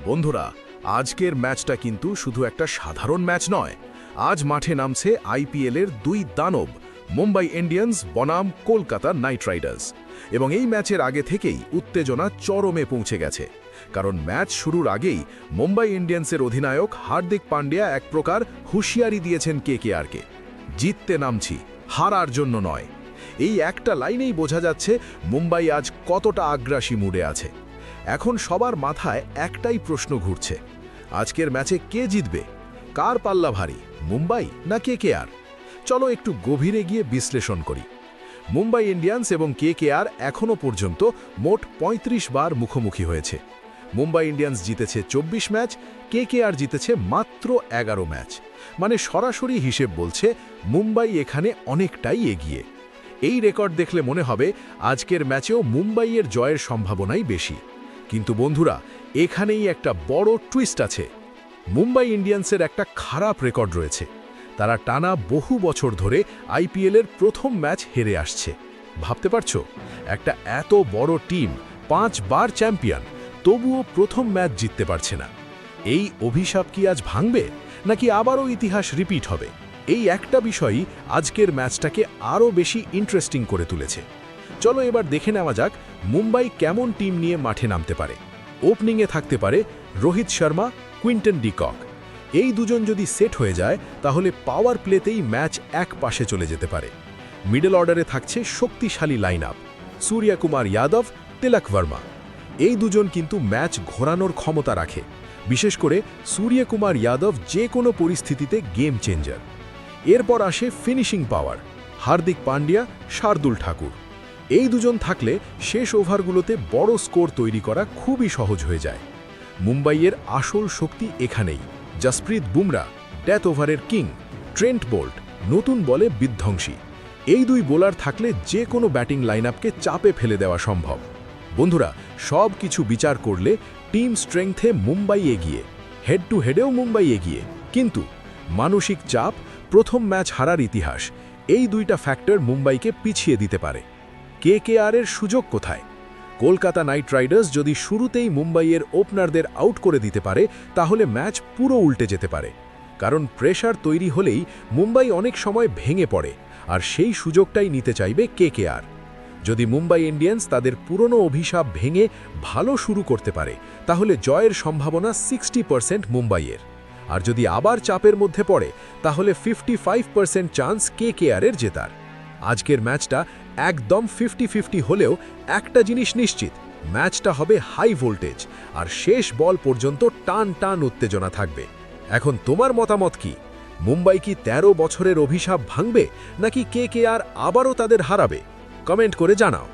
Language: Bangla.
বন্ধুরা, আজকের ম্যাচটা কিন্তু শুধু একটা সাধারণ ম্যাচ নয়। আজ মাঠে নামছে আইপিএলের দুই দানব, মুম্বাই ইন্ডিয়ান্স বনাম কলকাতা নাইট রাইডার্স। এবং এই ম্যাচের আগে থেকেই উত্তেজনা চরমে পৌঁছে গেছে, কারণ ম্যাচ শুরুর আগেই মুম্বাই ইন্ডিয়ান্সের অধিনায়ক হার্দিক পান্ডিয়া এক প্রকার হুঁশিয়ারি দিয়েছেন কেকেআরকে, জিততে নামছি, হারার জন্য নয়। এই একটা লাইনেই বোঝা যাচ্ছে মুম্বাই আজ কতটা আগ্রাসী মুডে আছে। এখন সবার মাথায় একটাই প্রশ্ন ঘুরছে, আজকের ম্যাচে কে জিতবে? কার পাল্লা ভারী, মুম্বাই না কেকেআর? চলো একটু গভীরে গিয়ে বিশ্লেষণ করি। মুম্বাই ইন্ডিয়ান্স এবং কেকেআর এখনও পর্যন্ত মোট ৩৫ বার মুখোমুখি হয়েছে। মুম্বাই ইন্ডিয়ান্স জিতেছে ২৪ ম্যাচ, কেকেআর জিতেছে মাত্র ১১ ম্যাচ। মানে সরাসরি হিসেব বলছে মুম্বাই এখানে অনেকটাই এগিয়ে। এই রেকর্ড দেখলে মনে হবে আজকের ম্যাচেও মুম্বাইয়ের জয়ের সম্ভাবনাই বেশি। কিন্তু বন্ধুরা, এখানেই একটা বড় টুইস্ট আছে। মুম্বাই ইন্ডিয়ান্সের একটা খারাপ রেকর্ড রয়েছে। তারা টানা বহু বছর ধরে আইপিএলের প্রথম ম্যাচ হেরে আসছে। ভাবতে পারছো, একটা এত বড় টিম, ৫ বার চ্যাম্পিয়ন, তবুও প্রথম ম্যাচ জিততে পারছে না। এই অভিশাপ কি আজ ভাঙবে, নাকি আবারও ইতিহাস রিপিট হবে? এই একটা বিষয়ই আজকের ম্যাচটাকে আরও বেশি ইন্টারেস্টিং করে তুলেছে। চলো এবার দেখে নেওয়া যাক মুম্বাই কেমন টিম নিয়ে মাঠে নামতে পারে। ওপেনিংয়ে থাকতে পারে Rohit Sharma, Quinton de Kock. এই দুজন যদি সেট হয়ে যায় তাহলে পাওয়ার প্লেতেই ম্যাচ এক পাশে চলে যেতে পারে। মিডল অর্ডারে থাকছে শক্তিশালী লাইন আপ, সূর্যকুমার যাদব, তিলক ভার্মা। এই দুজন কিন্তু ম্যাচ ঘোরানোর ক্ষমতা রাখে। বিশেষ করে সূর্যকুমার যাদব যে কোনো পরিস্থিতিতে গেম চেঞ্জার। এরপর আসে ফিনিশিং পাওয়ার, হার্দিক পান্ডিয়া, শার্দুল ঠাকুর। এই দুজন থাকলে শেষ ওভারগুলোতে বড় স্কোর তৈরি করা খুবই সহজ হয়ে যায়। মুম্বাইয়ের আসল শক্তি এখানেই, জসপ্রীত বুমরা, ডেথ ওভারের কিং, ট্রেন্ট বোল্ট, নতুন বলে বিধ্বংসী। এই দুই বোলার থাকলে যে কোনো ব্যাটিং লাইনআপকে চাপে ফেলে দেওয়া সম্ভব। বন্ধুরা, সব কিছু বিচার করলে টিম স্ট্রেংথে মুম্বাই এগিয়ে, হেড টু হেডেও মুম্বাই এগিয়ে। কিন্তু মানসিক চাপ, প্রথম ম্যাচ হারার ইতিহাস, এই দুইটা ফ্যাক্টর মুম্বাইকে পিছিয়ে দিতে পারে। কেকেআরের সুযোগ কোথায়? কলকাতা নাইট রাইডার্স যদি শুরুতেই মুম্বাইয়ের ওপেনারদের আউট করে দিতে পারে তাহলে ম্যাচ পুরো উল্টে যেতে পারে। কারণ প্রেশার তৈরি হলেই মুম্বাই অনেক সময় ভেঙে পড়ে, আর সেই সুযোগটাই নিতে চাইবে কেকেআর। যদি মুম্বাই ইন্ডিয়ান্স তাদের পুরনো অভিশাপ ভেঙে ভালো শুরু করতে পারে তাহলে জয়ের সম্ভাবনা 60% মুম্বাইয়ের। আর যদি আবার চাপের মধ্যে পড়ে তাহলে 55% চান্স কেকেআরের জেতার। আজকের ম্যাচটা একদম 50-50 হলেও একটা জিনিস নিশ্চিত, ম্যাচটা হবে হাই ভোল্টেজ, আর শেষ বল পর্যন্ত টান টান উত্তেজনা থাকবে। এখন তোমার মতামত কি? মুম্বাই কি 13 বছরের অভিশাপ ভাঙবে, নাকি কেকেআর আবারও তাদের হারাবে? কমেন্ট করে জানাও।